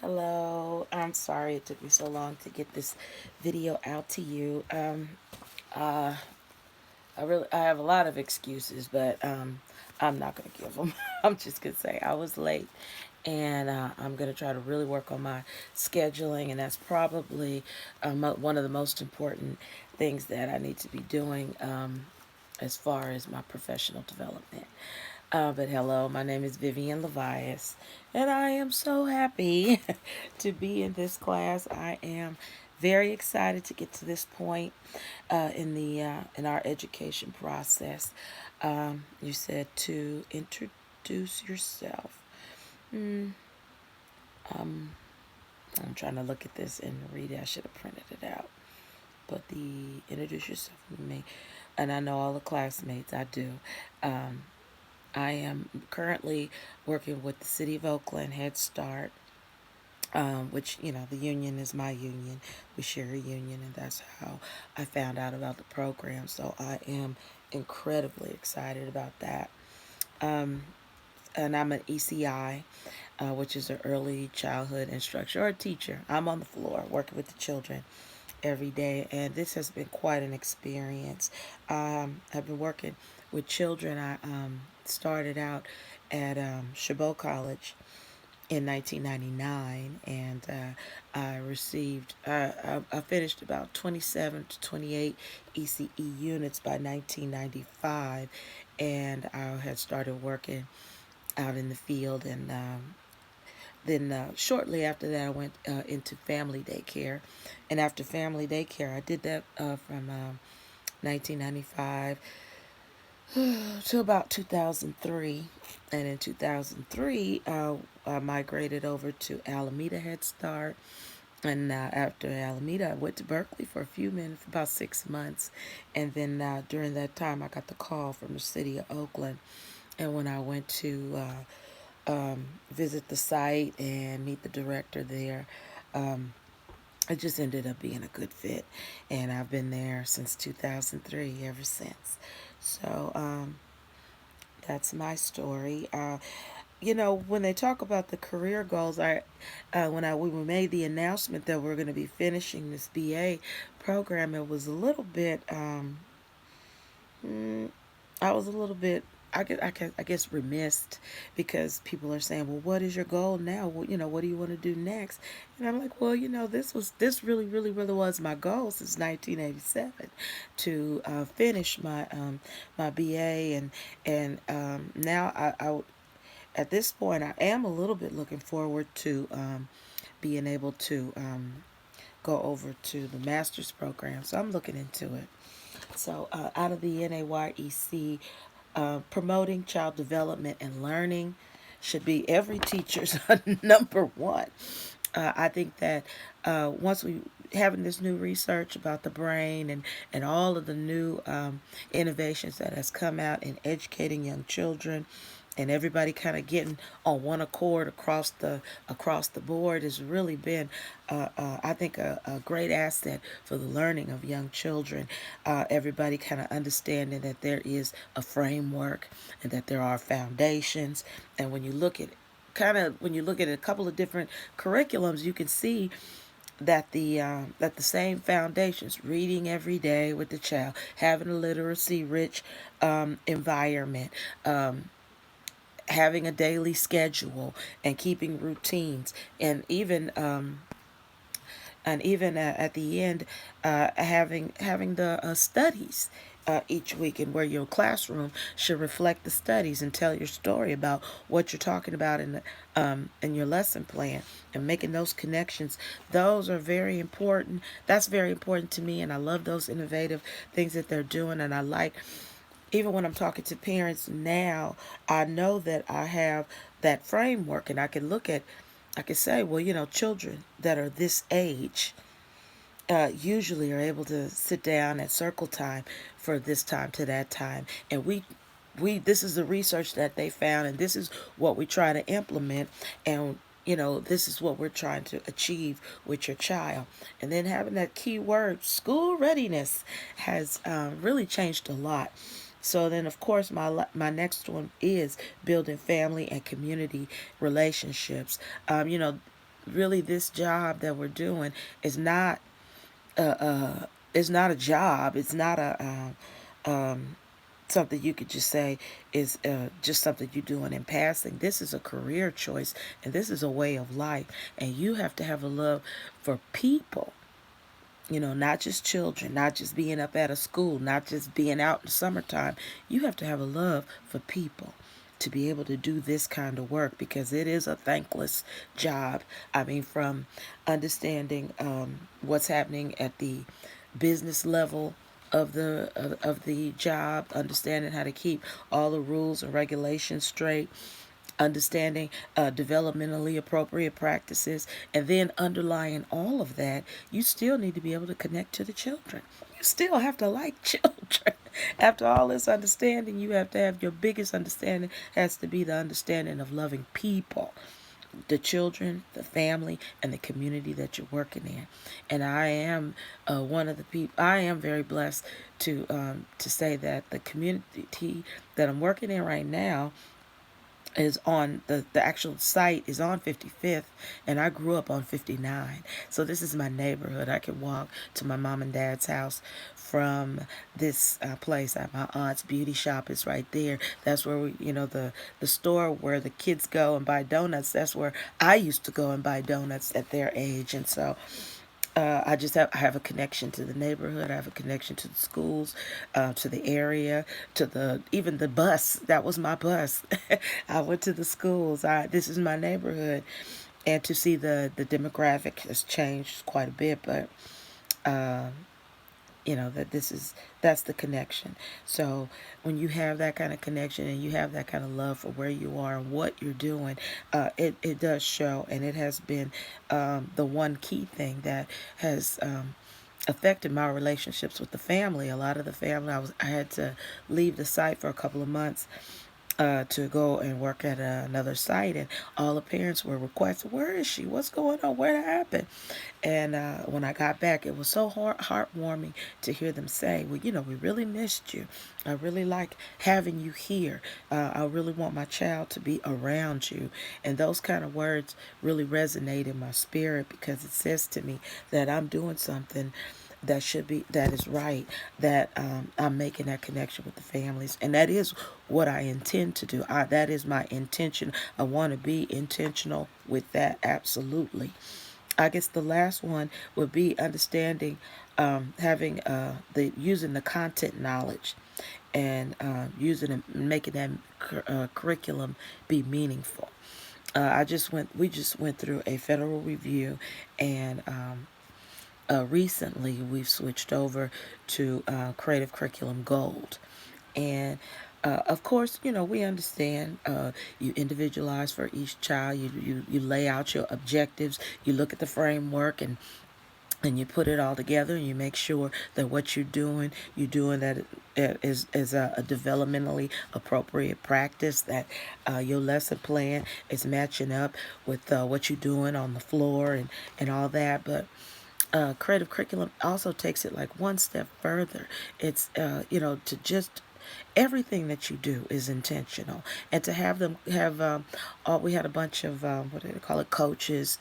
Hello, I'm sorry it took me so long to get this video out to you. Uh, I have a lot of excuses, but I'm not gonna give them. I'm just gonna say I was late, and I'm gonna try to really work on my scheduling, and that's probably one of the most important things that I need to be doing as far as my professional development. But hello, my name is Vivien Levias, and I am so happy to be in this class. I am very excited to get to this point in our education process. You said to introduce yourself. Mm, um, I'm trying to look at this and read it. I should have printed it out. But the introduce yourself to me, and I know all the classmates. I do. Um, I am currently working with the City of Oakland Head Start, which, the union is my union. We share a union, and that's how I found out about the program. So I am incredibly excited about that. Um, and I'm an ECI, which is an early childhood instructor or a teacher. I'm on the floor working with the children every day, and this has been quite an experience. I've been working with children. I started out at Chabot College in 1999, and I finished about 27 to 28 ECE units by 1995, and I had started working out in the field, and then shortly after that, I went into family daycare. And after family daycare, I did that from 1995 to about 2003. And in 2003, I migrated over to Alameda Head Start. And after Alameda, I went to Berkeley for a few minutes, about 6 months. And then during that time, I got the call from the city of Oakland. And when I went to visit the site and meet the director there, um, it just ended up being a good fit. And I've been there since 2003, ever since. So that's my story. When they talk about the career goals, we made the announcement that we're going to be finishing this BA program, it was a little bit. I was a little bit, I guess remiss, because people are saying, well, what is your goal now? Well, what do you want to do next? And I'm like, well, this really, really, really was my goal since 1987 to finish my BA, and now at this point, I am a little bit looking forward to being able to go over to the master's program. So I'm looking into it. So, out of the NAYEC, promoting child development and learning should be every teacher's number one. I think that once we having this new research about the brain and all of the new innovations that has come out in educating young children, and everybody kind of getting on one accord across the board has really been, I think, a great asset for the learning of young children. Everybody kind of understanding that there is a framework and that there are foundations, and when you look at a couple of different curriculums, you can see that the same foundations, reading every day with the child, having a literacy rich environment, having a daily schedule and keeping routines, and even at the end, having the studies each week, and where your classroom should reflect the studies and tell your story about what you're talking about in your lesson plan, and making those connections. Those are very important. That's very important to me, and I love those innovative things that they're doing, and I like, even when I'm talking to parents now, I know that I have that framework, and I can say, well, children that are this age usually are able to sit down at circle time for this time to that time, and this is the research that they found, and this is what we try to implement, and this is what we're trying to achieve with your child. And then having that key word, school readiness, has really changed a lot. So then, of course, my next one is building family and community relationships. really this job that we're doing is not it's not a job. It's not a something you could just say is just something you're doing in passing. This is a career choice, and this is a way of life. And you have to have a love for people, not just children, not just being up at a school, not just being out in the summertime. You have to have a love for people to be able to do this kind of work, because it is a thankless job. I mean, from understanding what's happening at the business level of the job, understanding how to keep all the rules and regulations straight, understanding developmentally appropriate practices, and then underlying all of that, you still need to be able to connect to the children. You still have to like children. After all this understanding, you have to have your biggest understanding has to be the understanding of loving people, the children, the family, and the community that you're working in. And I am one of the people. I am very blessed to say that the community that I'm working in right now is on the actual site is on 55th, and I grew up on 59. So this is my neighborhood. I could walk to my mom and dad's house from this place. My aunt's beauty shop is right there. That's where the store where the kids go and buy donuts. That's where I used to go and buy donuts at their age. And so I have a connection to the neighborhood. I have a connection to the schools, to the area, to the even the bus. That was my bus. I went to the schools. This is my neighborhood, and to see the demographic has changed quite a bit, but that that's the connection. So when you have that kind of connection and you have that kind of love for where you are and what you're doing, it does show. And it has been the one key thing that has affected my relationships with the family. A lot of the family, I had to leave the site for a couple of months to go and work at another site, and all the parents were requesting, "Where is she? What's going on? What happened?" And when I got back, it was so heartwarming to hear them say, "Well, we really missed you. I really like having you here. I really want my child to be around you." And those kind of words really resonate in my spirit, because it says to me that I'm doing something that is right, that I'm making that connection with the families, and that is what I intend to do. That is my intention. I want to be intentional with that, absolutely. I guess the last one would be understanding, having the using the content knowledge, and using and making that curriculum be meaningful. We just went through a federal review, and recently we've switched over to Creative Curriculum Gold. And of course, we understand, you individualize for each child. You lay out your objectives. You look at the framework, and you put it all together, and you make sure that what you're doing that is a developmentally appropriate practice, that your lesson plan is matching up with what you're doing on the floor, and all that. But creative curriculum also takes it like one step further. It's to just everything that you do is intentional, and to have them have all we had a bunch of what do they call it, coaches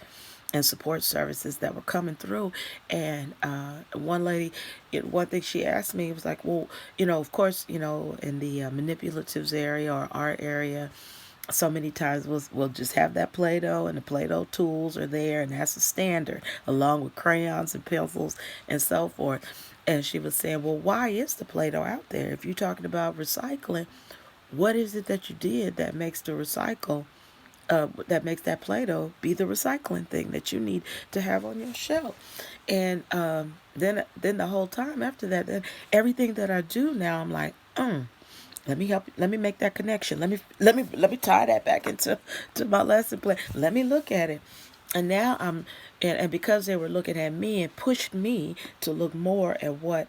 and support services that were coming through. And one thing she asked me was like, well, of course, in the manipulatives area or art area, so many times we'll just have that Play-Doh, and the Play-Doh tools are there, and that's a standard, along with crayons and pencils and so forth. And she was saying, well, why is the Play-Doh out there? If you're talking about recycling, what is it that you did that makes that Play-Doh be the recycling thing that you need to have on your shelf? And then the whole time after that, then everything that I do now, I'm like, let me help. Let me make that connection. Let me tie that back into my lesson plan. Let me look at it. And now and because they were looking at me, and pushed me to look more at what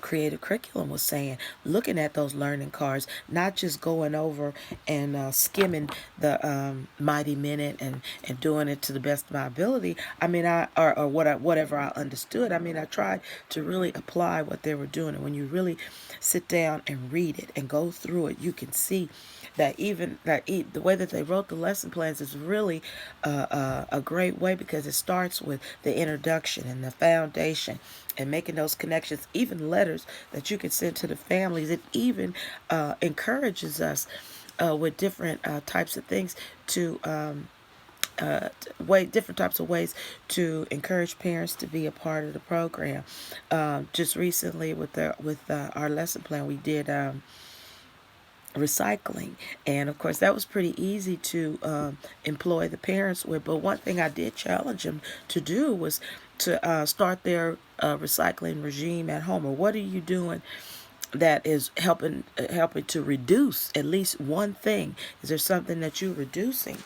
creative curriculum was saying, looking at those learning cards, not just going over and skimming the Mighty Minute and doing it to the best of my ability. I mean, whatever I understood. I mean, I tried to really apply what they were doing. And when you really sit down and read it and go through it, you can see that even the way that they wrote the lesson plans is really a great way, because it starts with the introduction and the foundation and making those connections, even letters that you can send to the families. It even encourages us with different types of things to different types of ways to encourage parents to be a part of the program. Just recently with our lesson plan, we did recycling, and of course that was pretty easy to employ the parents with. But one thing I did challenge them to do was to start their recycling regime at home. Or what are you doing that is helping to reduce at least one thing? Is there something that you're reducing?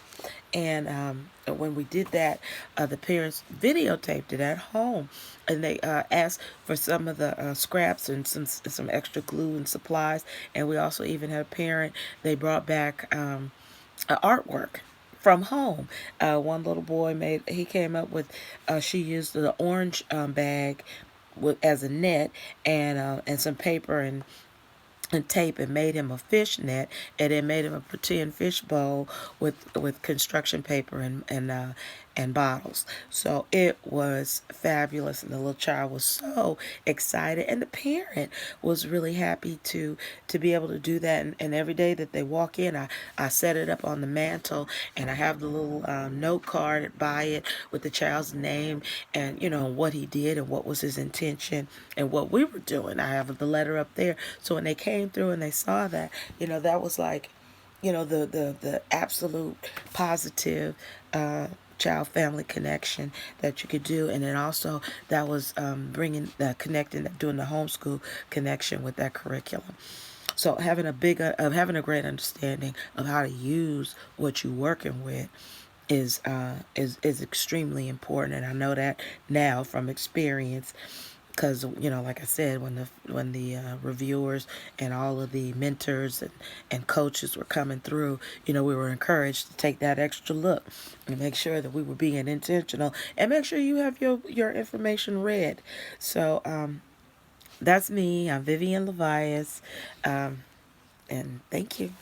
And when we did that, the parents videotaped it at home, and they asked for some of the scraps and some extra glue and supplies. And we also even had a parent. They brought back artwork from home. One little boy he came up with. She used the orange bag as a net, and some paper and tape, and made him a fish net, and then made him a pretend fish bowl with construction paper and bottles. So it was fabulous, and the little child was so excited, and the parent was really happy to be able to do that. And every day that they walk in, I set it up on the mantle, and I have the little note card by it with the child's name, and what he did and what was his intention and what we were doing. I have the letter up there, so when they came through and they saw that, that was like, the absolute positive child family connection that you could do. And then also that was bringing the connecting, doing the homeschool connection with that curriculum. So having a great understanding of how to use what you're working with is extremely important. And I know that now from experience, because like I said, when the reviewers and all of the mentors and coaches were coming through, we were encouraged to take that extra look and make sure that we were being intentional, and make sure you have your information read. So that's me. I'm Vivien Levias, and thank you.